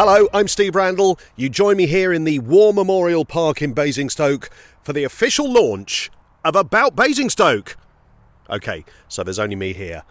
Hello, I'm Steve Randall. You join me here in the War Memorial Park in Basingstoke for the official launch of About Basingstoke. Okay, so there's only me here.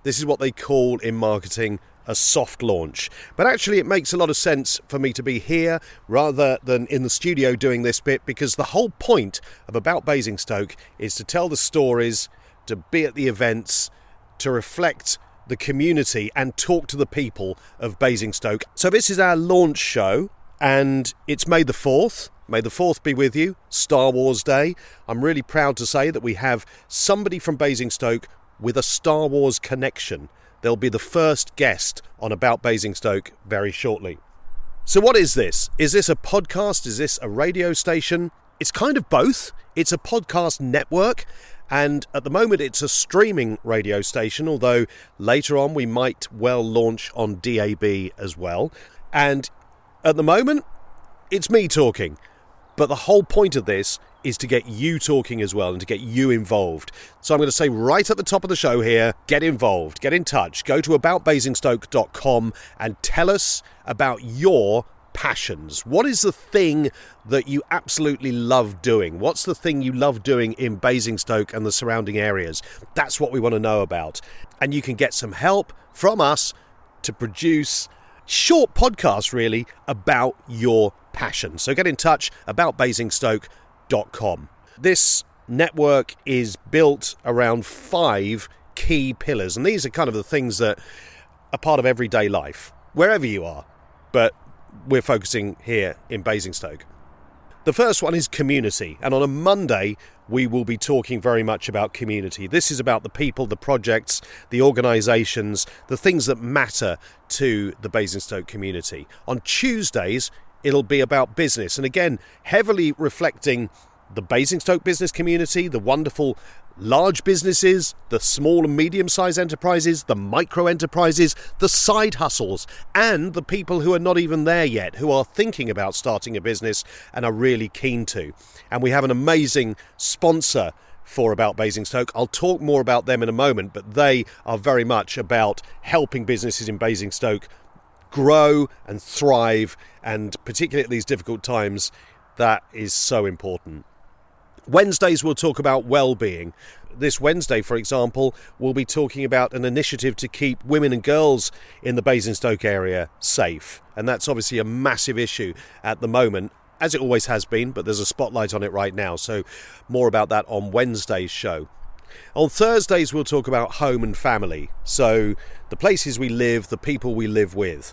This is what they call in marketing a soft launch. But actually it makes a lot of sense for me to be here rather than in the studio doing this bit, because the whole point of About Basingstoke is to tell the stories, to be at the events, to reflect the community and talk to the people of Basingstoke. So this is our launch show, and it's May the 4th. May the 4th be with you, Star Wars Day. I'm really proud to say that we have somebody from Basingstoke with a Star Wars connection. They'll be the first guest on About Basingstoke very shortly. So what is this? Is this a podcast? Is this a radio station? It's kind of both. It's a podcast network, and at the moment it's a streaming radio station, although later on we might well launch on DAB as well. And at the moment, it's me talking. But the whole point of this is to get you talking as well and to get you involved. So I'm going to say right at the top of the show here, get involved, get in touch, go to aboutbasingstoke.com and tell us about your passions. What is the thing that you absolutely love doing? What's the thing you love doing in Basingstoke and the surrounding areas? That's what we want to know about. And you can get some help from us to produce short podcasts really about your passion. So get in touch, aboutbasingstoke.com. This network is built around 5 key pillars, and these are kind of the things that are part of everyday life, wherever you are, but we're focusing here in Basingstoke. The first one is community, and on a Monday we will be talking very much about community. This is about the people, the projects, the organisations, the things that matter to the Basingstoke community. On Tuesdays it'll be about business, and again heavily reflecting the Basingstoke business community, the wonderful large businesses, the small and medium-sized enterprises, the micro enterprises, the side hustles, and the people who are not even there yet, who are thinking about starting a business and are really keen to. And we have an amazing sponsor for About Basingstoke. I'll talk more about them in a moment, but they are very much about helping businesses in Basingstoke grow and thrive, and particularly at these difficult times, that is so important. Wednesdays we'll talk about well-being. This Wednesday, for example, we'll be talking about an initiative to keep women and girls in the Basingstoke area safe. And that's obviously a massive issue at the moment, as it always has been, but there's a spotlight on it right now. So more about that on Wednesday's show. On Thursdays we'll talk about home and family. So the places we live, the people we live with.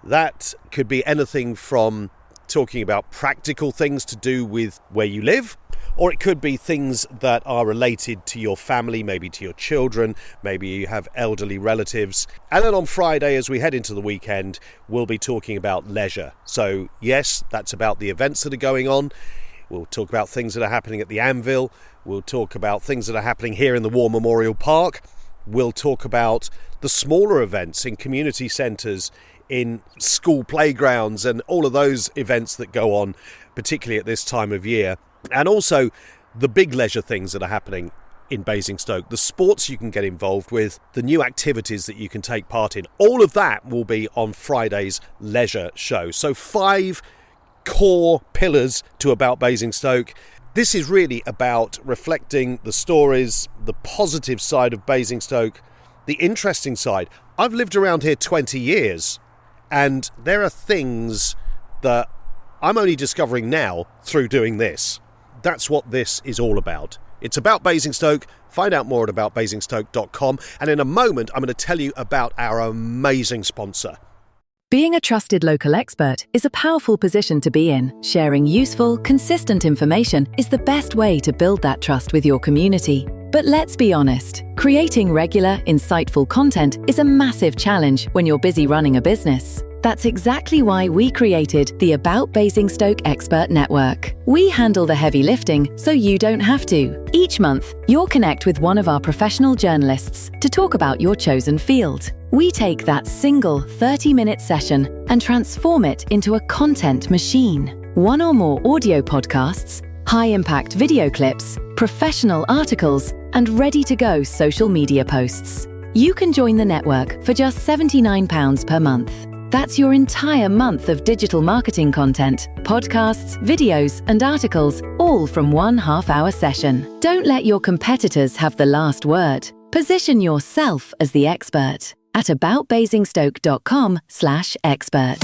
That could be anything from talking about practical things to do with where you live, or it could be things that are related to your family, maybe to your children, maybe you have elderly relatives. And then on Friday, as we head into the weekend, we'll be talking about leisure. So yes, that's about the events that are going on. We'll talk about things that are happening at the Anvil. We'll talk about things that are happening here in the War Memorial Park. We'll talk about the smaller events in community centres, in school playgrounds, and all of those events that go on, particularly at this time of year. And also the big leisure things that are happening in Basingstoke, the sports you can get involved with, the new activities that you can take part in. All of that will be on Friday's leisure show. So 5 core pillars to About Basingstoke. This is really about reflecting the stories, the positive side of Basingstoke, the interesting side. I've lived around here 20 years, and there are things that I'm only discovering now through doing this. That's what this is all about. It's about Basingstoke. Find out more at aboutbasingstoke.com. And in a moment, I'm going to tell you about our amazing sponsor. Being a trusted local expert is a powerful position to be in. Sharing useful, consistent information is the best way to build that trust with your community. But let's be honest, creating regular, insightful content is a massive challenge when you're busy running a business. That's exactly why we created the About Basingstoke Expert Network. We handle the heavy lifting so you don't have to. Each month, you'll connect with one of our professional journalists to talk about your chosen field. We take that single 30-minute session and transform it into a content machine. One or more audio podcasts, high-impact video clips, professional articles, and ready-to-go social media posts. You can join the network for just £79 per month. That's your entire month of digital marketing content, podcasts, videos, and articles, all from one half-hour session. Don't let your competitors have the last word. Position yourself as the expert at aboutbasingstoke.com/expert.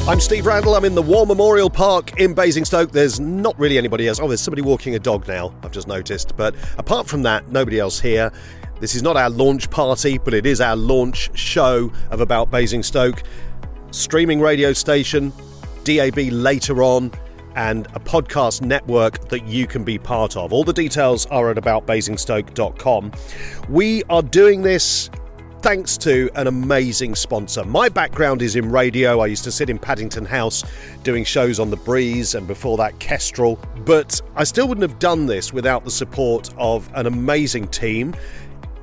I'm Steve Randall. I'm in the War Memorial Park in Basingstoke. There's not really anybody else. Oh, there's somebody walking a dog now, I've just noticed. But apart from that, nobody else here. This is not our launch party, but it is our launch show of About Basingstoke. Streaming radio station, DAB later on, and a podcast network that you can be part of. All the details are at aboutbasingstoke.com. We are doing this thanks to an amazing sponsor. My background is in radio. I used to sit in Paddington House doing shows on the Breeze, and before that Kestrel. But I still wouldn't have done this without the support of an amazing team,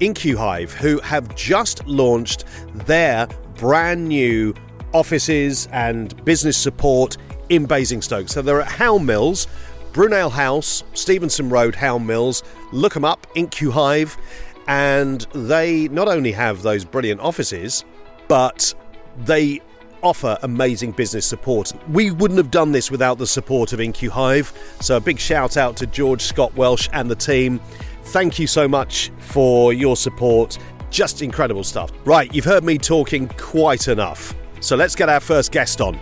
InQhive, who have just launched their brand new offices and business support in Basingstoke. So they're at Howe Mills, Brunel House, Stevenson Road, Howe Mills. Look them up, InQhive. And they not only have those brilliant offices, but they offer amazing business support. We wouldn't have done this without the support of InQhive. So a big shout out to George Scott Welsh and the team. Thank you so much for your support. Just incredible stuff. Right, you've heard me talking quite enough. So let's get our first guest on.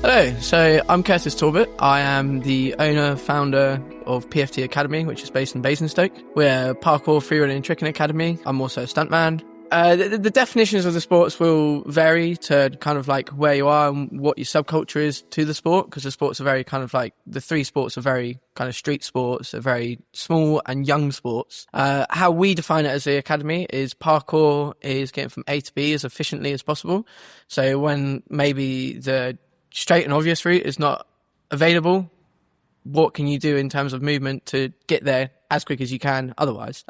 Hello, so I'm Curtis Talbot. I am the owner, founder of PFT Academy, which is based in Basingstoke. We're a parkour, freerunning and tricking academy. I'm also a stuntman. The definitions of the sports will vary to kind of like where you are and what your subculture is to the sport, because the sports are very kind of like, the three sports are very kind of street sports, they're very small and young sports. How we define it as the academy is parkour is getting from A to B as efficiently as possible. So when maybe the straight and obvious route is not available, what can you do in terms of movement to get there as quick as you can otherwise?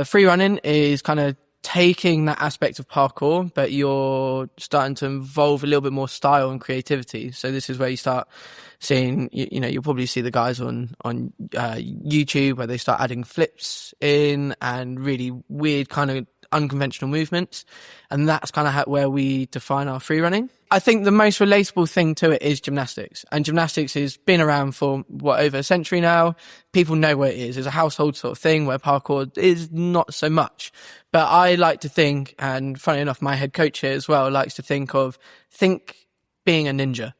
Free running is kind of taking that aspect of parkour, but you're starting to involve a little bit more style and creativity. So this is where you start seeing, you know, you'll probably see the guys on YouTube where they start adding flips in and really weird kind of unconventional movements. And that's kind of where we define our free running. I think the most relatable thing to it is gymnastics. And gymnastics has been around for, over a century now. People know what it is. It's a household sort of thing where parkour is not so much. But I like to think, and funny enough, my head coach here as well likes to think being a ninja.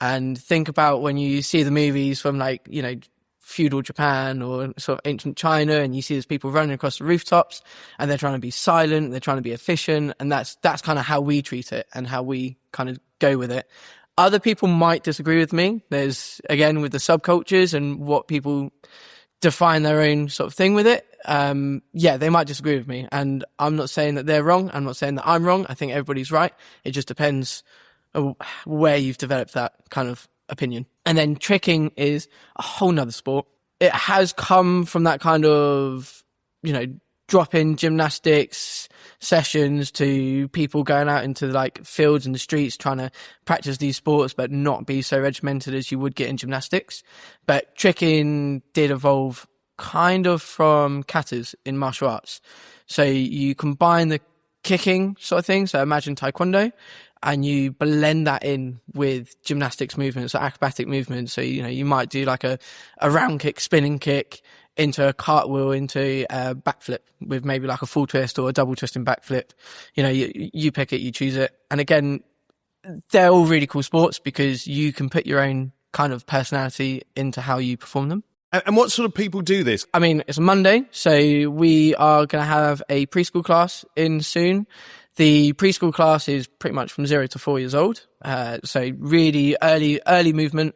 And think about when you see the movies from like, you know, feudal Japan or sort of ancient China, and you see these people running across the rooftops and they're trying to be silent, they're trying to be efficient, and that's kind of how we treat it and how we kind of go with it. Other people might disagree with me. There's, again, with the subcultures and what people define their own sort of thing with it. They might disagree with me, and I'm not saying that they're wrong. I'm not saying that I'm wrong. I think everybody's right. It just depends where you've developed that kind of opinion. And then tricking is a whole nother sport. It has come from that kind of, you know, drop-in gymnastics sessions to people going out into like fields and the streets trying to practice these sports but not be so regimented as you would get in gymnastics. But tricking did evolve kind of from katas in martial arts. So you combine the kicking sort of thing, so imagine taekwondo, and you blend that in with gymnastics movements, so acrobatic movements. So, you know, you might do like a round kick, spinning kick into a cartwheel, into a backflip with maybe like a full twist or a double twisting backflip. You know, you pick it, you choose it. And again, they're all really cool sports because you can put your own kind of personality into how you perform them. And what sort of people do this? I mean, it's a Monday, so we are going to have a preschool class in soon. The preschool class is pretty much from 0 to 4 years old. So really early movement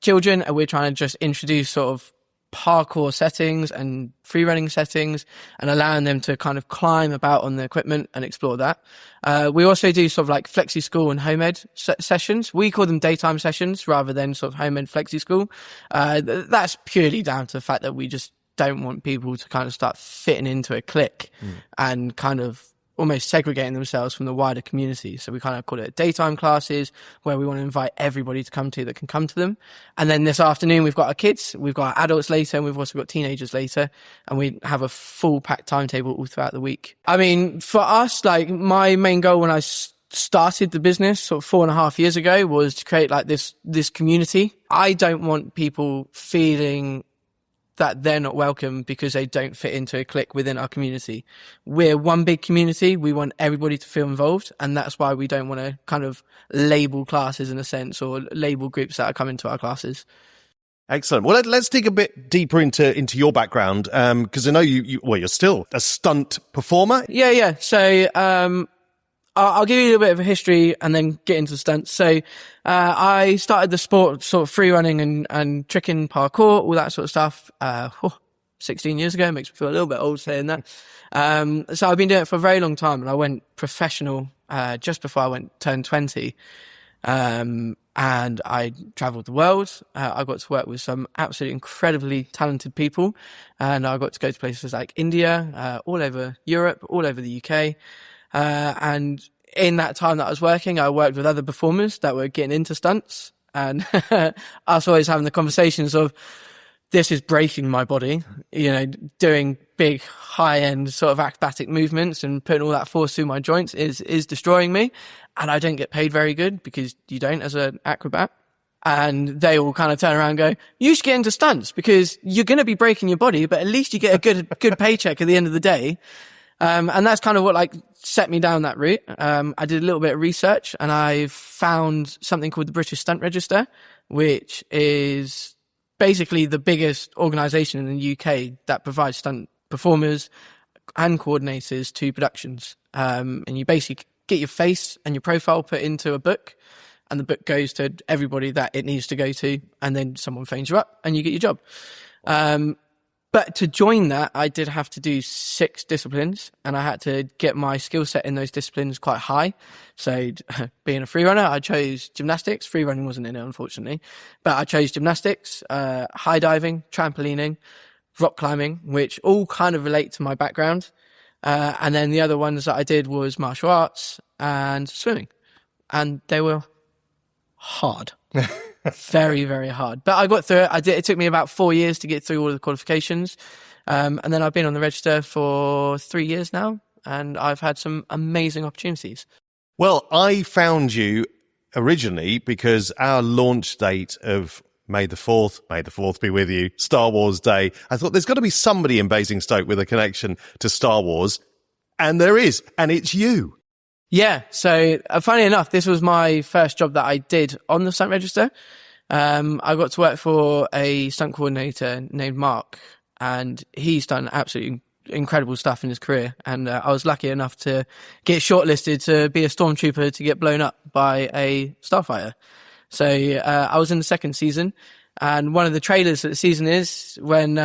children, and we're trying to just introduce sort of parkour settings and free running settings and allowing them to kind of climb about on the equipment and explore that. We also do sort of like flexi school and home ed sessions. We call them daytime sessions rather than sort of home ed flexi school. That's purely down to the fact that we just don't want people to kind of start fitting into a clique and kind of almost segregating themselves from the wider community. So we kind of call it daytime classes where we want to invite everybody to come to that can come to them. And then this afternoon, we've got our kids, we've got our adults later, and we've also got teenagers later. And we have a full packed timetable all throughout the week. I mean, for us, like my main goal when I started the business sort of 4.5 years ago was to create like this community. I don't want people feeling that they're not welcome because they don't fit into a clique within our community. We're one big community. We want everybody to feel involved. And that's why we don't want to kind of label classes in a sense or label groups that are coming to our classes. Excellent. Well, let's dig a bit deeper into your background. Cause I know you're still a stunt performer. Yeah. So, I'll give you a little bit of a history and then get into stunts. So, I started the sport sort of free running and tricking, parkour, all that sort of stuff, 16 years ago. It makes me feel a little bit old saying that. So I've been doing it for a very long time, and I went professional, just before I turned 20. And I traveled the world. I got to work with some absolutely incredibly talented people, and I got to go to places like India, all over Europe, all over the UK. And in that time that I was working, I worked with other performers that were getting into stunts, and us always having the conversations of, this is breaking my body, doing big high end sort of acrobatic movements and putting all that force through my joints is destroying me. And I don't get paid very good because you don't as an acrobat. And they all kind of turn around and go, you should get into stunts because you're going to be breaking your body, but at least you get a good paycheck at the end of the day. And that's kind of what like set me down that route. I did a little bit of research and I found something called the British Stunt Register, which is basically the biggest organisation in the UK that provides stunt performers and coordinators to productions. And you basically get your face and your profile put into a book, and the book goes to everybody that it needs to go to, and then someone phones you up and you get your job. But to join that, I did have to do 6 disciplines, and I had to get my skill set in those disciplines quite high. So being a free runner, I chose gymnastics. Free running wasn't in it, unfortunately. But I chose gymnastics, high diving, trampolining, rock climbing, which all kind of relate to my background. And then the other ones that I did was martial arts and swimming. And they were hard. Very, very hard. But I got through it. It took me about 4 years to get through all of the qualifications. And then I've been on the register for 3 years now, and I've had some amazing opportunities. Well, I found you originally because our launch date of May the 4th be with you, Star Wars Day, I thought there's got to be somebody in Basingstoke with a connection to Star Wars. And there is, and it's you. Yeah, so funny enough, this was my first job that I did on the stunt register. I got to work for a stunt coordinator named Mark, and he's done absolutely incredible stuff in his career. And I was lucky enough to get shortlisted to be a stormtrooper to get blown up by a starfighter. So I was in the second season, and one of the trailers of the season is when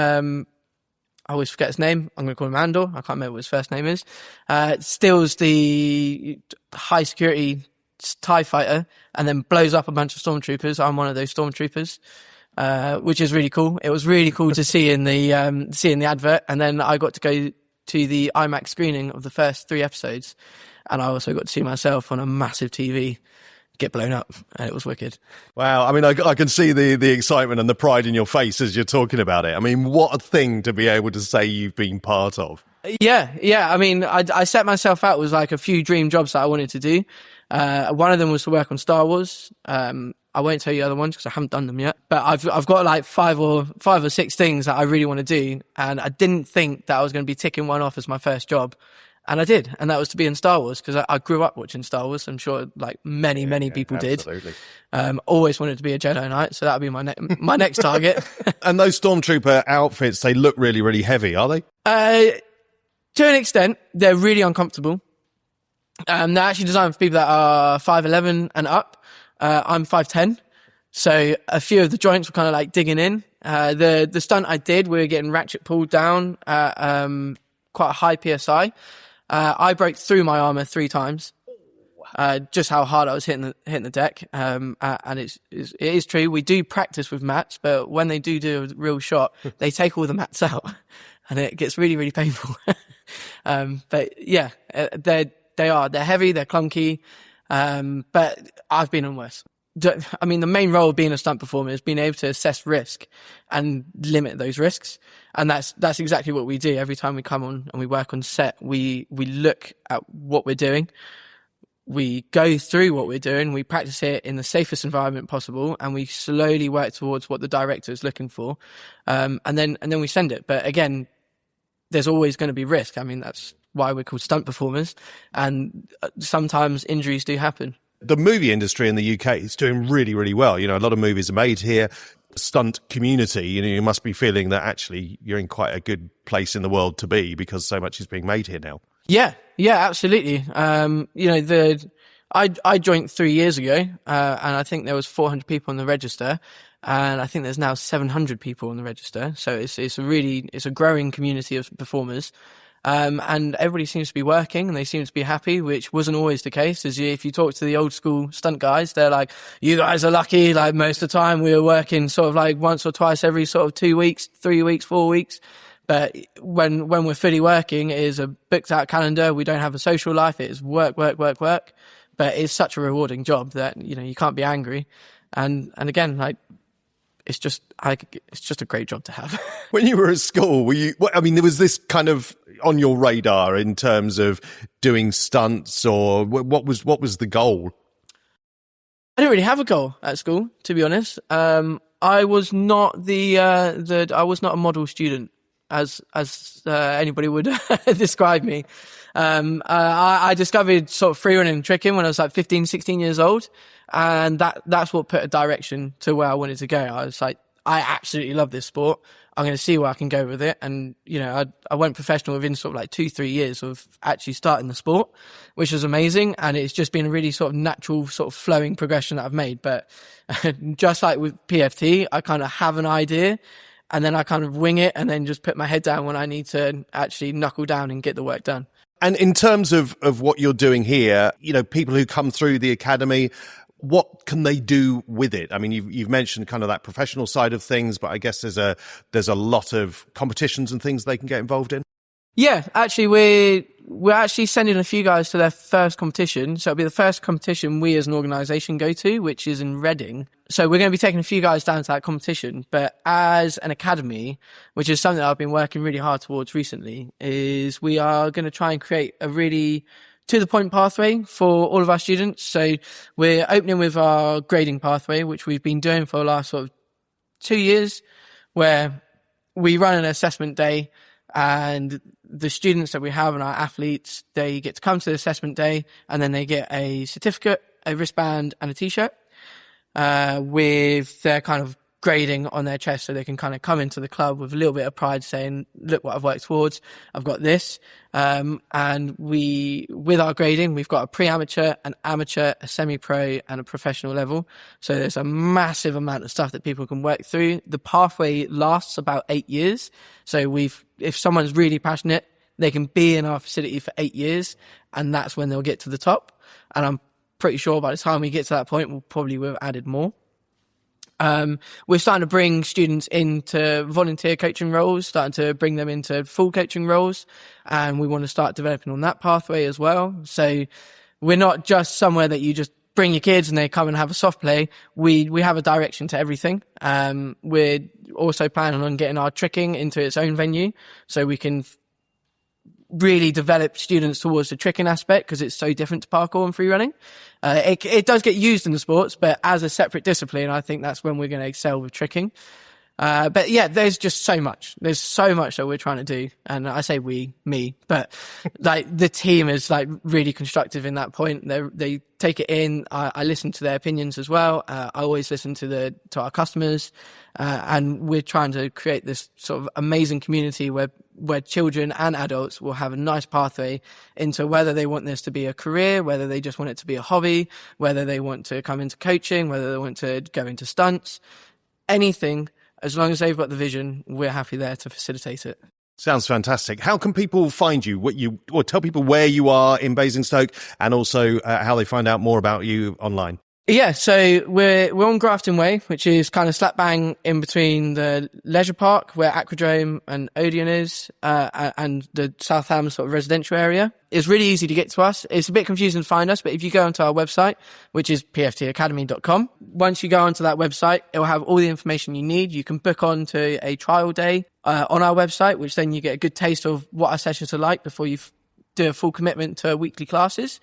I always forget his name. I'm going to call him Andor. I can't remember what his first name is. Steals the high security TIE fighter and then blows up a bunch of stormtroopers. I'm one of those stormtroopers, which is really cool. It was really cool to see in the advert. And then I got to go to the IMAX screening of the first 3 episodes. And I also got to see myself on a massive TV get blown up, and it was wicked. Wow. I mean, I can see the excitement and the pride in your face as you're talking about it. I mean, what a thing to be able to say you've been part of. Yeah. I mean, I set myself out with like a few dream jobs that I wanted to do. One of them was to work on Star Wars. I won't tell you the other ones because I haven't done them yet, but I've got like 5 or 6 things that I really want to do, and I didn't think that I was going to be ticking one off as my first job. And I did, and that was to be in Star Wars, because I grew up watching Star Wars. I'm sure like many people absolutely. did. Always wanted to be a Jedi Knight, so that would be my next target. And those Stormtrooper outfits, they look really, really heavy, are they? To an extent, they're really uncomfortable, They're actually designed for people that are 5'11" and up. I'm 5'10", so a few of the joints were kind of like digging in. The stunt I did, we were getting ratchet pulled down at quite a high PSI. I broke through my armor 3 times. Just how hard I was hitting the deck. And it is true. We do practice with mats, but when they do a real shot, they take all the mats out, and it gets really, really painful. But yeah, they're heavy, they're clunky. But I've been on worse. I mean, the main role of being a stunt performer is being able to assess risk and limit those risks. And that's exactly what we do. Every time we come on and we work on set, we look at what we're doing. We go through what we're doing. We practice it in the safest environment possible, and we slowly work towards what the director is looking for. And then we send it. But again, there's always going to be risk. I mean, that's why we're called stunt performers. And sometimes injuries do happen. The movie industry in the UK is doing really, really well. You know, a lot of movies are made here. Stunt community, you know, you must be feeling that actually you're in quite a good place in the world to be, because so much is being made here now. Yeah, absolutely. You know, I joined 3 years ago, and I think there was 400 people on the register, and I think there's now 700 people on the register. So it's a growing community of performers. And everybody seems to be working, and they seem to be happy, which wasn't always the case. If you talk to the old school stunt guys, they're like, you guys are lucky. Like, most of the time we were working sort of like once or twice every sort of 2 weeks, 3 weeks, 4 weeks. But when we're fully working, it is a booked out calendar. We don't have a social life. It is work. But it's such a rewarding job that, you know, you can't be angry. And again, like, it's just a great job to have. When you were at school, there was this kind of on your radar in terms of doing stunts, or what was the goal? I didn't really have a goal at school, to be honest. I was not I was not a model student, as anybody would describe me. I discovered sort of free running and tricking when I was like 15, 16 years old. And that's what put a direction to where I wanted to go. I was like, I absolutely love this sport. I'm going to see where I can go with it. And, you know, I went professional within sort of like 2-3 years of actually starting the sport, which was amazing. And it's just been a really sort of natural sort of flowing progression that I've made. But just like with PFT, I kind of have an idea, and then I kind of wing it, and then just put my head down when I need to actually knuckle down and get the work done. And in terms of what you're doing here, you know, people who come through the academy, what can they do with it? I mean, you've mentioned kind of that professional side of things, but I guess there's a lot of competitions and things they can get involved in. Yeah, actually, we're actually sending a few guys to their first competition. So it'll be the first competition we as an organisation go to, which is in Reading. So we're going to be taking a few guys down to that competition. But as an academy, which is something that I've been working really hard towards recently, is we are going to try and create a really to-the-point pathway for all of our students. So we're opening with our grading pathway, which we've been doing for the last sort of 2 years, where we run an assessment day, and the students that we have and our athletes, they get to come to the assessment day, and then they get a certificate, a wristband, and a t-shirt with their kind of grading on their chest, so they can kind of come into the club with a little bit of pride, saying, look what I've worked towards, I've got this. And with our grading, we've got a pre-amateur, an amateur, a semi-pro, and a professional level. So there's a massive amount of stuff that people can work through. The pathway lasts about 8 years. So if someone's really passionate, they can be in our facility for 8 years, and that's when they'll get to the top. And I'm pretty sure by the time we get to that point, we'll probably have added more. We're starting to bring students into volunteer coaching roles, starting to bring them into full coaching roles, and we want to start developing on that pathway as well. So we're not just somewhere that you just bring your kids and they come and have a soft play. We have a direction to everything. We're also planning on getting our tricking into its own venue, so we can really develop students towards the tricking aspect, because it's so different to parkour and free running. It does get used in the sports, but as a separate discipline, I think that's when we're going to excel with tricking. But yeah, there's just so much. There's so much that we're trying to do. And I say me, but like the team is like really constructive in that point. They take it in. I listen to their opinions as well. I always listen to our customers. And we're trying to create this sort of amazing community where children and adults will have a nice pathway into whether they want this to be a career, whether they just want it to be a hobby, whether they want to come into coaching, whether they want to go into stunts, anything. As long as they've got the vision, we're happy there to facilitate it. Sounds fantastic. How can people find you? Or tell people where you are in Basingstoke, and also how they find out more about you online. Yeah, so we're on Grafton Way, which is kind of slap bang in between the leisure park where Aquadrome and Odeon is, and the South Ham sort of residential area. It's really easy to get to us. It's a bit confusing to find us, but if you go onto our website, which is pftacademy.com, once you go onto that website, it will have all the information you need. You can book on to a trial day on our website, which then you get a good taste of what our sessions are like before you do a full commitment to weekly classes.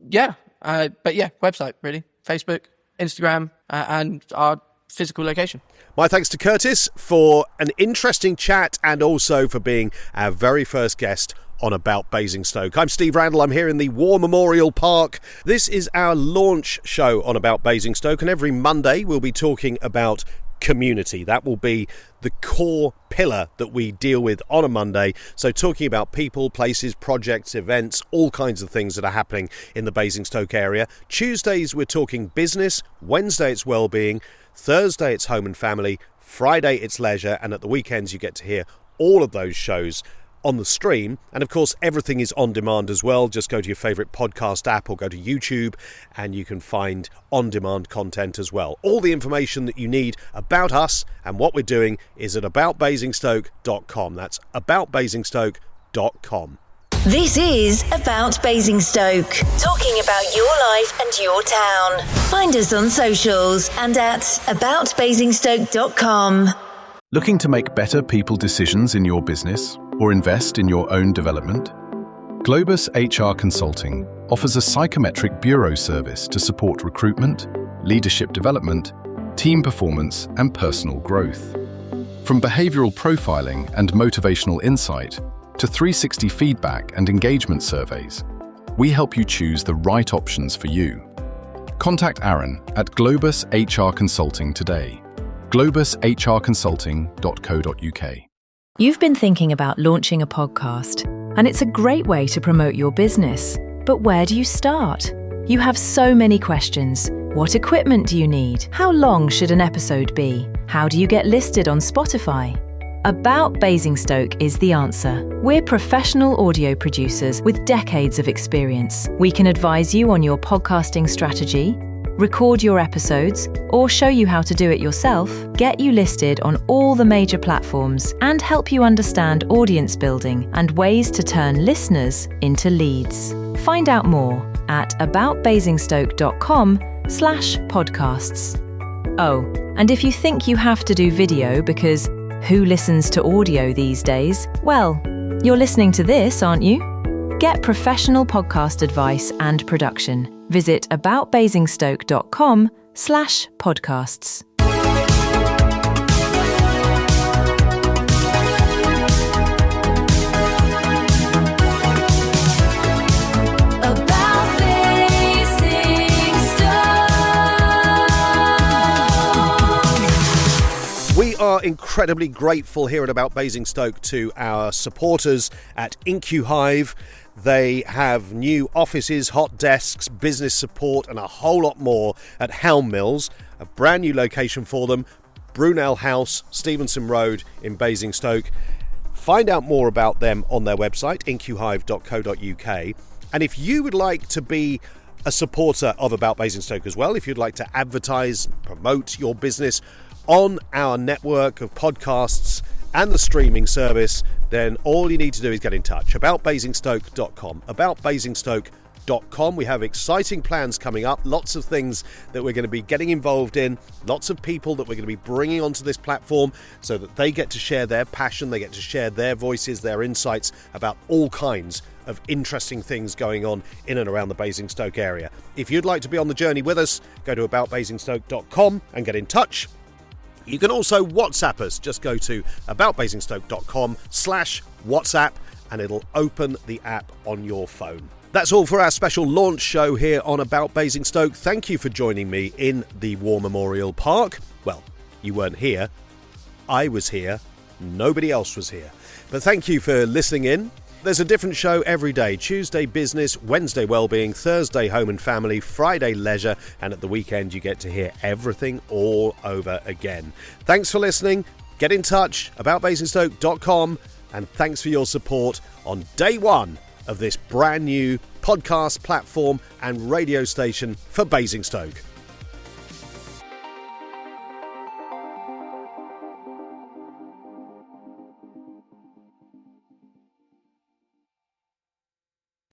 Yeah. But yeah, website, really. Facebook, Instagram, and our physical location. My thanks to Curtis for an interesting chat and also for being our very first guest on About Basingstoke. I'm Steve Randall. I'm here in the War Memorial Park. This is our launch show on About Basingstoke, and every Monday we'll be talking about community. That will be the core pillar that we deal with on a Monday. So talking about people, places, projects, events, all kinds of things that are happening in the Basingstoke area. Tuesdays we're talking business, Wednesday it's well-being, Thursday it's home and family, Friday it's leisure, and at the weekends you get to hear all of those shows on the stream. And of course everything is on demand as well. Just go to your favourite podcast app or go to YouTube and you can find on demand content as well. All the information that you need about us and what we're doing is at aboutbasingstoke.com. That's aboutbasingstoke.com. This is About Basingstoke, talking about your life and your town. Find us on socials and at aboutbasingstoke.com. Looking to make better people decisions in your business or invest in your own development? Globus HR Consulting offers a psychometric bureau service to support recruitment, leadership development, team performance, and personal growth. From behavioral profiling and motivational insight to 360 feedback and engagement surveys, we help you choose the right options for you. Contact Aaron at Globus HR Consulting today. globushrconsulting.co.uk. You've been thinking about launching a podcast, and it's a great way to promote your business. But where do you start? You have so many questions. What equipment do you need? How long should an episode be? How do you get listed on Spotify? About Basingstoke is the answer. We're professional audio producers with decades of experience. We can advise you on your podcasting strategy, record your episodes, or show you how to do it yourself, get you listed on all the major platforms, and help you understand audience building and ways to turn listeners into leads. Find out more at aboutbasingstoke.com/podcasts. Oh, and if you think you have to do video because who listens to audio these days? Well, you're listening to this, aren't you? Get professional podcast advice and production. Visit aboutbasingstoke.com/podcasts. About Basingstoke. We are incredibly grateful here at About Basingstoke to our supporters at IncuHive. They have new offices, hot desks, business support, and a whole lot more at Helm Mills, a brand new location for them, Brunel House, Stevenson Road in Basingstoke. Find out more about them on their website, incuhive.co.uk. And if you would like to be a supporter of About Basingstoke as well, if you'd like to advertise, promote your business on our network of podcasts and the streaming service, then all you need to do is get in touch. aboutbasingstoke.com. aboutbasingstoke.com. We have exciting plans coming up, lots of things that we're going to be getting involved in, lots of people that we're going to be bringing onto this platform so that they get to share their passion, they get to share their voices, their insights about all kinds of interesting things going on in and around the Basingstoke area. If you'd like to be on the journey with us, go to aboutbasingstoke.com and get in touch. You can also WhatsApp us. Just go to aboutbasingstoke.com/WhatsApp and it'll open the app on your phone. That's all for our special launch show here on About Basingstoke. Thank you for joining me in the War Memorial Park. Well, you weren't here. I was here. Nobody else was here. But thank you for listening in. There's a different show every day. Tuesday business, Wednesday wellbeing, Thursday home and family, Friday leisure, and at the weekend you get to hear everything all over again. Thanks for listening. Get in touch, aboutbasingstoke.com, and thanks for your support on day one of this brand new podcast platform and radio station for Basingstoke.